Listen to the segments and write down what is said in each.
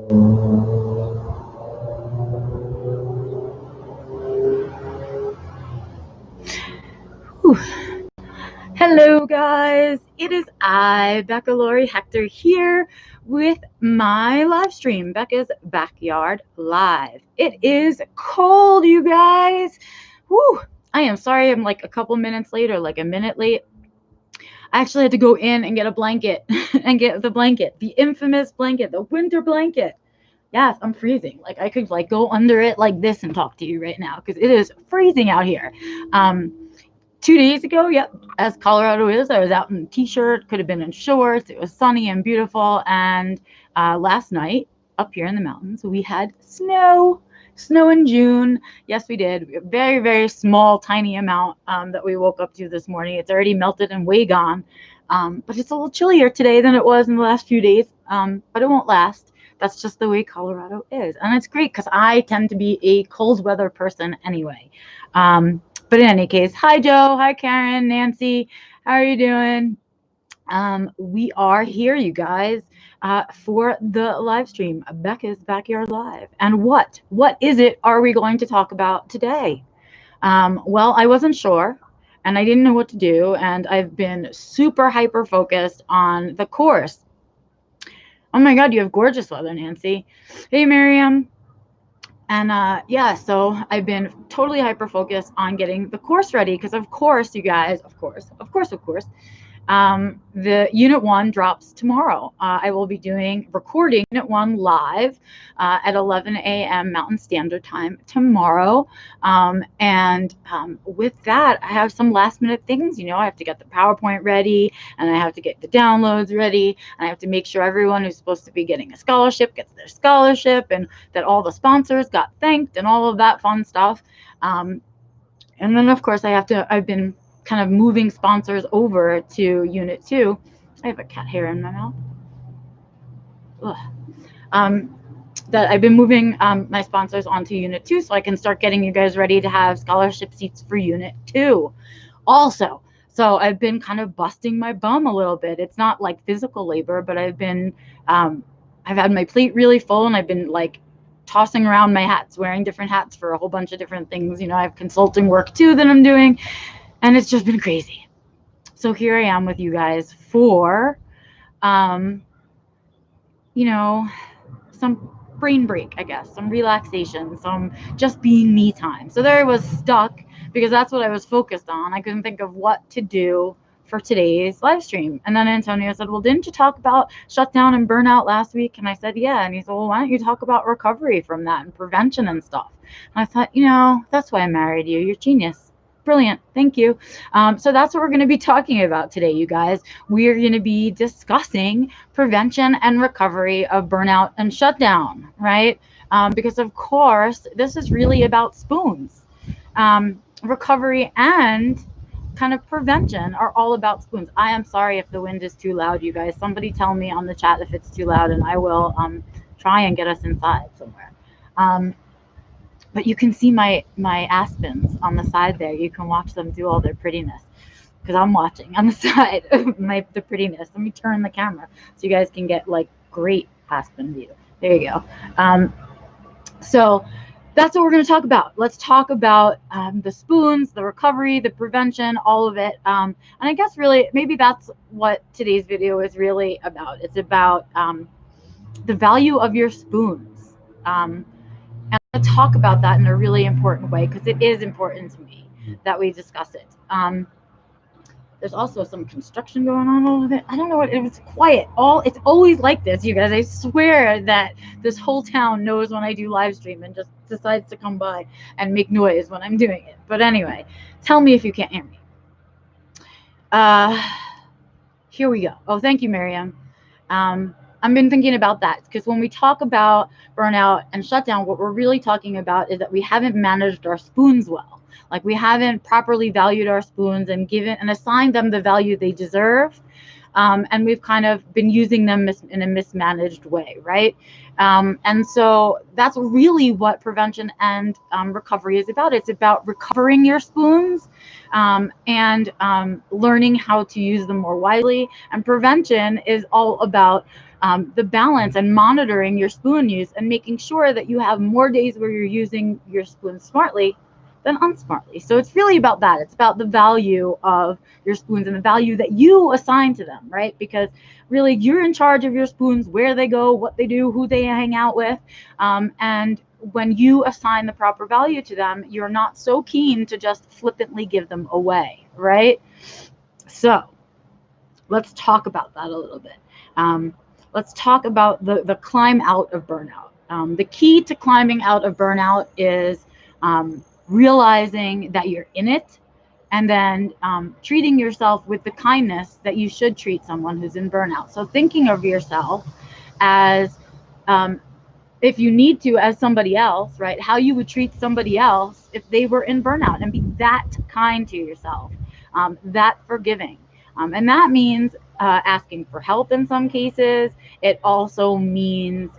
Whew. Hello, guys. It is I, Becca Lori Hector, here with my live stream, Becca's Backyard Live. It is cold, you guys. Whew. I am sorry I'm like a couple minutes late or like a minute late. I actually had to go in and get a blanket and get the blanket, the infamous blanket, the winter blanket. Yes, I'm freezing. Like I could like go under it like this and talk to you right now because it is freezing out here. 2 days ago, yep, as Colorado is, I was out in a t-shirt, could have been in shorts. It was sunny and beautiful. And last night, up here in the mountains, we had snow in June. Yes, we did. A very, very small, tiny amount that we woke up to this morning. It's already melted and way gone. But it's a little chillier today than it was in the last few days. But it won't last. That's just the way Colorado is. And it's great because I tend to be a cold weather person anyway. But in any case, hi, Joe. Hi, Karen, Nancy. How are you doing? We are here, you guys, for the live stream, Becca's Backyard Live. And what is it are we going to talk about today? Well, I wasn't sure and I didn't know what to do. And I've been super hyper focused on the course. Oh my God, you have gorgeous weather, Nancy. Hey, Miriam. And yeah, so I've been totally hyper focused on getting the course ready because, of course, you guys, of course, the Unit 1 drops tomorrow. I will be recording Unit 1 live at 11 a.m. Mountain Standard Time tomorrow. And with that, I have some last minute things. You know, I have to get the PowerPoint ready and I have to get the downloads ready. And I have to make sure everyone who's supposed to be getting a scholarship gets their scholarship and that all the sponsors got thanked and all of that fun stuff. And then, of course, I've been kind of moving sponsors over to Unit 2. I have a cat hair in my mouth. That I've been moving my sponsors onto Unit 2 so I can start getting you guys ready to have scholarship seats for Unit 2 also. So I've been kind of busting my bum a little bit. It's not like physical labor, but I've had my plate really full and I've been like tossing around my hats, wearing different hats for a whole bunch of different things. You know, I have consulting work too that I'm doing. And it's just been crazy. So here I am with you guys for, you know, some brain break, I guess, some relaxation, some just being me time. So there I was stuck because that's what I was focused on. I couldn't think of what to do for today's live stream. And then Antonio said, well, didn't you talk about shutdown and burnout last week? And I said, yeah. And he said, well, why don't you talk about recovery from that and prevention and stuff? And I thought, you know, that's why I married you. You're genius. Brilliant. Thank you. So that's what we're going to be talking about today, you guys. We're going to be discussing prevention and recovery of burnout and shutdown, right? Because, of course, this is really about spoons. Recovery and kind of prevention are all about spoons. I am sorry if the wind is too loud, you guys. Somebody tell me on the chat if it's too loud, and I will try and get us inside somewhere. But you can see my aspens on the side there. You can watch them do all their prettiness because I'm watching on the side of the prettiness. Let me turn the camera so you guys can get like great aspen view. There you go. So that's what we're going to talk about. Let's talk about the spoons, the recovery, the prevention, all of it. And I guess really maybe that's what today's video is really about. It's about the value of your spoons. And I talk about that in a really important way because it is important to me that we discuss it. There's also some construction going on a little bit. I don't know what it was quiet. It's always like this, you guys. I swear that this whole town knows when I do live stream and just decides to come by and make noise when I'm doing it. But anyway, tell me if you can't hear me. Here we go. Oh, thank you, Miriam. I've been thinking about that because when we talk about burnout and shutdown, what we're really talking about is that we haven't managed our spoons well. Like we haven't properly valued our spoons and given and assigned them the value they deserve. and we've kind of been using them in a mismanaged way, right? And so that's really what prevention and recovery is about. It's about recovering your spoons, and learning how to use them more wisely. And prevention is all about the balance and monitoring your spoon use and making sure that you have more days where you're using your spoon smartly than unsmartly. So it's really about that. It's about the value of your spoons and the value that you assign to them, right? Because really you're in charge of your spoons, where they go, what they do, who they hang out with. And when you assign the proper value to them, you're not so keen to just flippantly give them away, right? So let's talk about that a little bit. Let's talk about the climb out of burnout. The key to climbing out of burnout is realizing that you're in it, and then treating yourself with the kindness that you should treat someone who's in burnout. So thinking of yourself as, if you need to, as somebody else, right? How you would treat somebody else if they were in burnout, and be that kind to yourself, that forgiving. And that means asking for help in some cases. It also means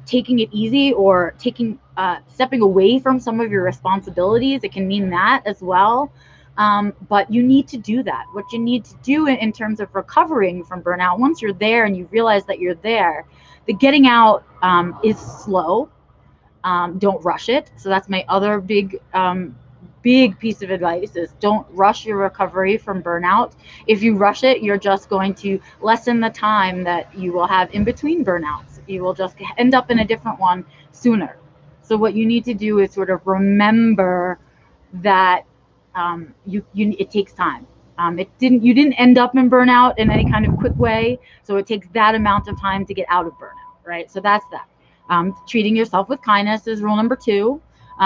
taking it easy, or stepping away from some of your responsibilities. It can mean that as well. But you need to do that. What you need to do in terms of recovering from burnout, once you're there and you realize that you're there, the getting out is slow. Don't rush it. So that's my other big piece of advice, is don't rush your recovery from burnout. If you rush it, you're just going to lessen the time that you will have in between burnouts. You will just end up in a different one sooner. So what you need to do is sort of remember that it takes time. You didn't end up in burnout in any kind of quick way, so it takes that amount of time to get out of burnout, right? So that's that. Treating yourself with kindness is rule number 2.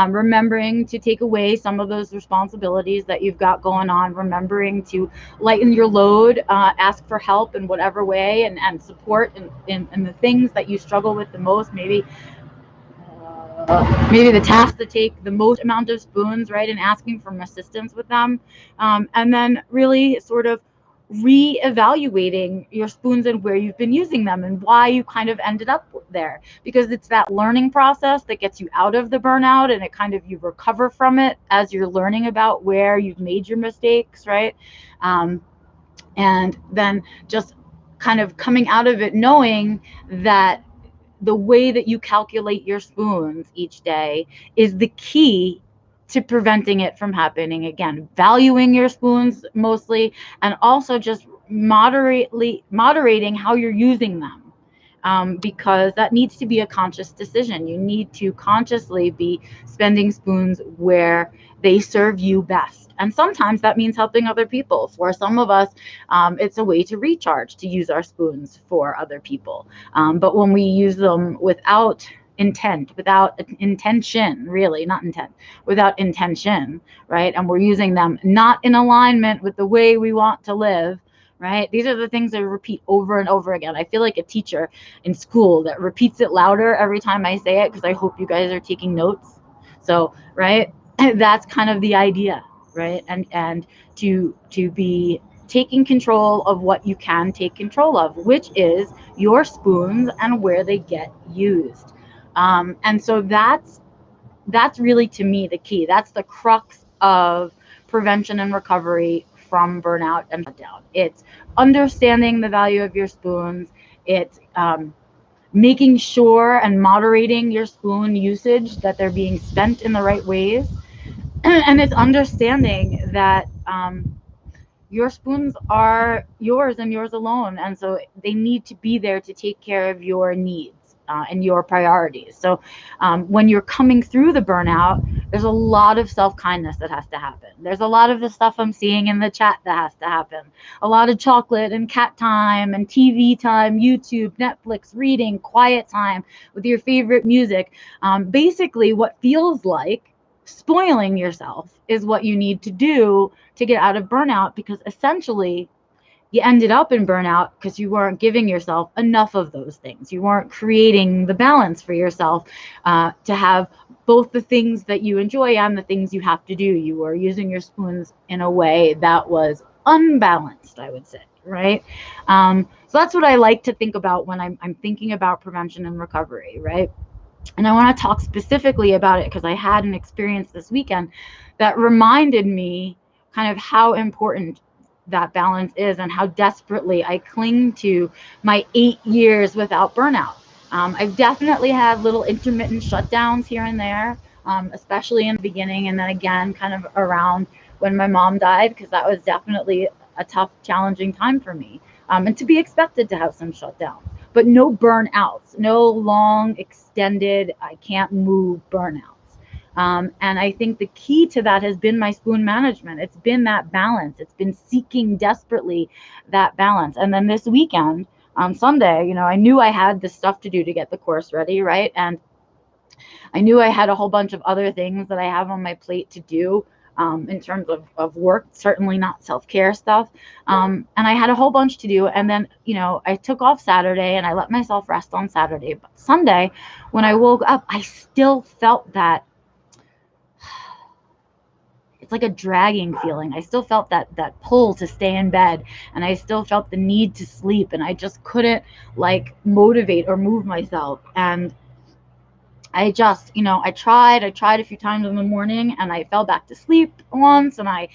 Remembering to take away some of those responsibilities that you've got going on, remembering to lighten your load, ask for help in whatever way, and support in the things that you struggle with the most. Maybe the task to take the most amount of spoons, right, and asking for assistance with them. And then really sort of re-evaluating your spoons and where you've been using them and why you kind of ended up there, because it's that learning process that gets you out of the burnout, and it kind of, you recover from it as you're learning about where you've made your mistakes, right? And then just kind of coming out of it knowing that the way that you calculate your spoons each day is the key to preventing it from happening again. Valuing your spoons mostly, and also just moderating how you're using them. Because that needs to be a conscious decision. You need to consciously be spending spoons where they serve you best. And sometimes that means helping other people. For some of us, it's a way to recharge, to use our spoons for other people. But when we use them without intent, without intention, really, not intent, without intention, right? And we're using them not in alignment with the way we want to live, right? These are the things I repeat over and over again. I feel like a teacher in school that repeats it louder every time I say it, because I hope you guys are taking notes. So, right, that's kind of the idea, right? And to be taking control of what you can take control of, which is your spoons and where they get used. And so that's really, to me, the key. That's the crux of prevention and recovery from burnout and shutdown. It's understanding the value of your spoons. It's making sure and moderating your spoon usage, that they're being spent in the right ways. And it's understanding that your spoons are yours and yours alone. And so they need to be there to take care of your needs. And your priorities. So when you're coming through the burnout, there's a lot of self-kindness that has to happen. There's a lot of the stuff I'm seeing in the chat that has to happen. A lot of chocolate and cat time and TV time, YouTube, Netflix, reading, quiet time with your favorite music. Basically, what feels like spoiling yourself is what you need to do to get out of burnout, because essentially you ended up in burnout because you weren't giving yourself enough of those things. You weren't creating the balance for yourself to have both the things that you enjoy and the things you have to do. You were using your spoons in a way that was unbalanced, I would say, right? So that's what I like to think about when I'm thinking about prevention and recovery, right? And I want to talk specifically about it because I had an experience this weekend that reminded me kind of how important that balance is and how desperately I cling to my 8 years without burnout. I've definitely had little intermittent shutdowns here and there, especially in the beginning, and then again, kind of around when my mom died, because that was definitely a tough, challenging time for me. And to be expected to have some shutdowns, but no burnouts, no long, extended, I can't move burnouts. And I think the key to that has been my spoon management. It's been that balance. It's been seeking desperately that balance. And then this weekend, on Sunday, I knew I had the stuff to do to get the course ready, right? And I knew I had a whole bunch of other things that I have on my plate to do, in terms of work, certainly not self-care stuff. And I had a whole bunch to do. And then, I took off Saturday and I let myself rest on Saturday. But Sunday, when I woke up, I still felt that it's like a dragging feeling. I still felt that pull to stay in bed, and I still felt the need to sleep, and I just couldn't like motivate or move myself. And I just, I tried a few times in the morning and I fell back to sleep once, and I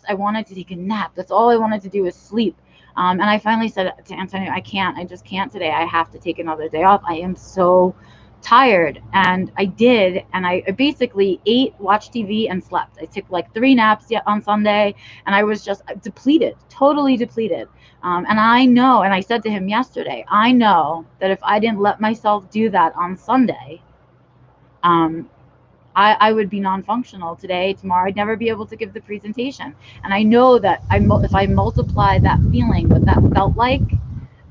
wanted to take a nap. That's all I wanted to do was sleep. And I finally said to Antonio, I just can't today. I have to take another day off. I am so tired. And I did. And I basically ate, watched TV, and slept. I took like 3 naps on Sunday, and I was just depleted, totally depleted. And I know, and I said to him yesterday, I know that if I didn't let myself do that on Sunday, um, I would be non-functional today, tomorrow. I'd never be able to give the presentation. And I know that if I multiply that feeling, what that felt like,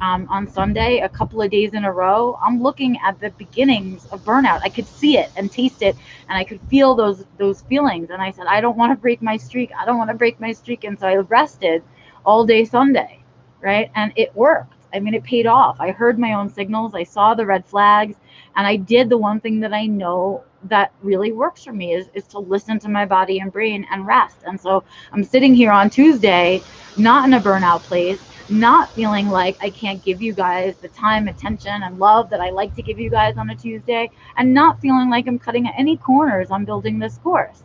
on Sunday, a couple of days in a row, I'm looking at the beginnings of burnout. I could see it and taste it, and I could feel those feelings. And I said, I don't want to break my streak. I don't want to break my streak. And so I rested all day Sunday, right? And it worked. I mean, it paid off. I heard my own signals. I saw the red flags, and I did the one thing that I know that really works for me is to listen to my body and brain and rest. And so I'm sitting here on Tuesday, not in a burnout place, not feeling like I can't give you guys the time, attention, and love that I like to give you guys on a Tuesday, and not feeling like I'm cutting any corners on building this course.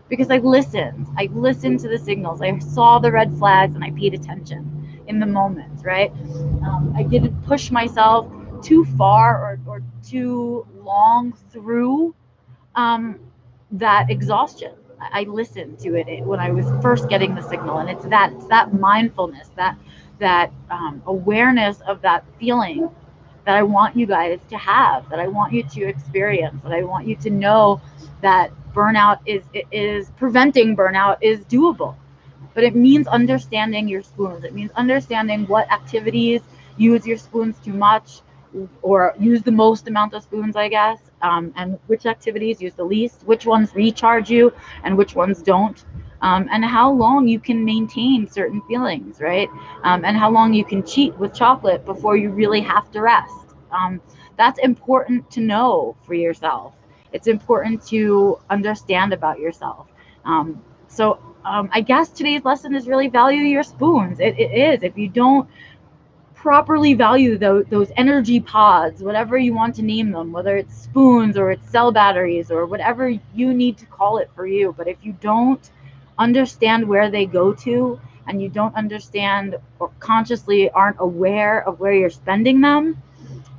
Because I listened to the signals. I saw the red flags and I paid attention in the moment, right? I didn't push myself too far or too long through that exhaustion. I listened to it when I was first getting the signal, and it's that mindfulness, that awareness of that feeling that I want you guys to have, that I want you to experience, that I want you to know that burnout is preventing burnout is doable. But it means understanding your spoons. It means understanding what activities use your spoons too much, or use the most amount of spoons, I guess, and which activities use the least, which ones recharge you and which ones don't, and how long you can maintain certain feelings, right? And how long you can cheat with chocolate before you really have to rest. That's important to know for yourself. It's important to understand about yourself. I guess today's lesson is really value your spoons. It is. If you don't properly value those energy pods, whatever you want to name them, whether it's spoons or it's cell batteries or whatever you need to call it for you. But if you don't understand where they go to, and you don't understand or consciously aren't aware of where you're spending them,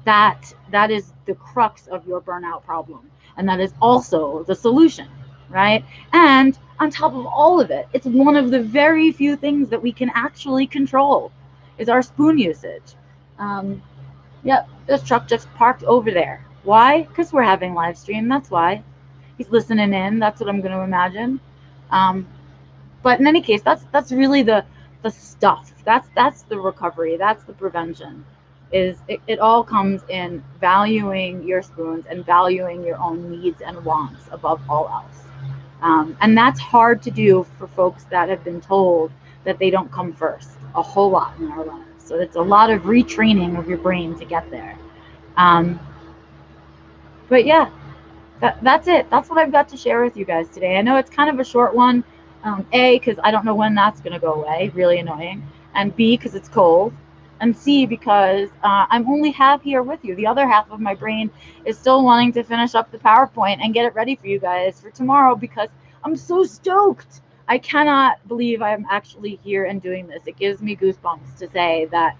that is the crux of your burnout problem. And that is also the solution, right? And on top of all of it, it's one of the very few things that we can actually control is our spoon usage. Yep, this truck just parked over there. Why? Because we're having live stream. That's why. He's listening in. That's what I'm going to imagine. But in any case, that's really the stuff. That's the recovery. That's the prevention. It all comes in valuing your spoons and valuing your own needs and wants above all else. And that's hard to do for folks that have been told that they don't come first a whole lot in our lives. So it's a lot of retraining of your brain to get there. But yeah, that's it. That's what I've got to share with you guys today. I know it's kind of a short one. A, because I don't know when that's going to go away, really annoying, and B, because it's cold, and C, because I'm only half here with you. The other half of my brain is still wanting to finish up the PowerPoint and get it ready for you guys for tomorrow because I'm so stoked. I cannot believe I'm actually here and doing this. It gives me goosebumps to say that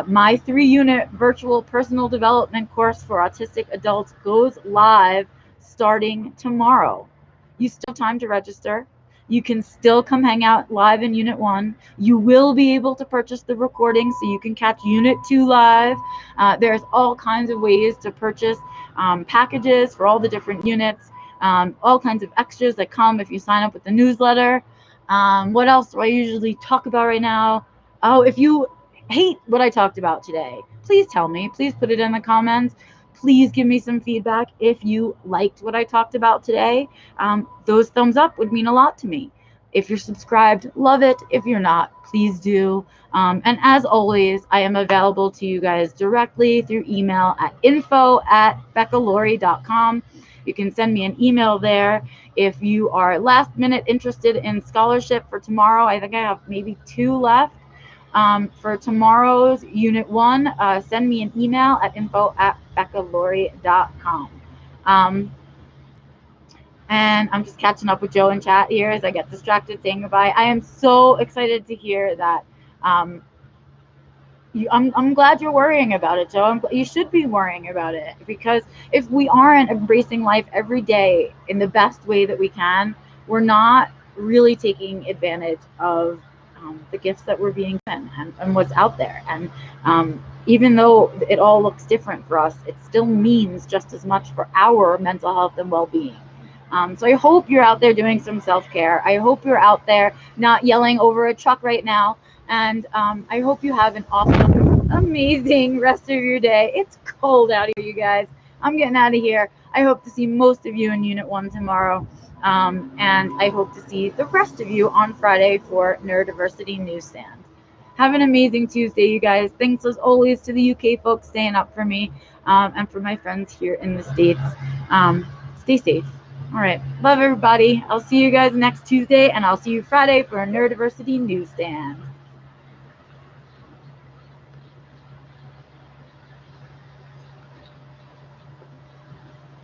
my 3-unit virtual personal development course for autistic adults goes live starting tomorrow. You still have time to register. You can still come hang out live in Unit 1. You will be able to purchase the recording so you can catch Unit 2 live. There's all kinds of ways to purchase packages for all the different units, all kinds of extras that come if you sign up with the newsletter. What else do I usually talk about right now? Oh, if you hate what I talked about today, please tell me. Please put it in the comments. Please give me some feedback if you liked what I talked about today. Those thumbs up would mean a lot to me. If you're subscribed, love it. If you're not, please do. And as always, I am available to you guys directly through email at info@beccalaurie.com. You can send me an email there. If you are last minute interested in scholarship for tomorrow, I think I have maybe 2 left. For tomorrow's Unit 1, send me an email at info@beccalaurie.com. And I'm just catching up with Joe in chat here as I get distracted saying goodbye. I am so excited to hear that. I'm glad you're worrying about it, Joe. You should be worrying about it because if we aren't embracing life every day in the best way that we can, we're not really taking advantage of the gifts that we're being given and what's out there. And even though it all looks different for us, it still means just as much for our mental health and well-being. So I hope you're out there doing some self-care. I hope you're out there not yelling over a truck right now. And I hope you have an awesome, amazing rest of your day. It's cold out here, you guys. I'm getting out of here. I hope to see most of you in Unit 1 tomorrow. And I hope to see the rest of you on Friday for Neurodiversity Newsstand. Have an amazing Tuesday, you guys. Thanks as always to the UK folks staying up for me and for my friends here in the States. Stay safe. All right. Love everybody. I'll see you guys next Tuesday, and I'll see you Friday for a Neurodiversity Newsstand.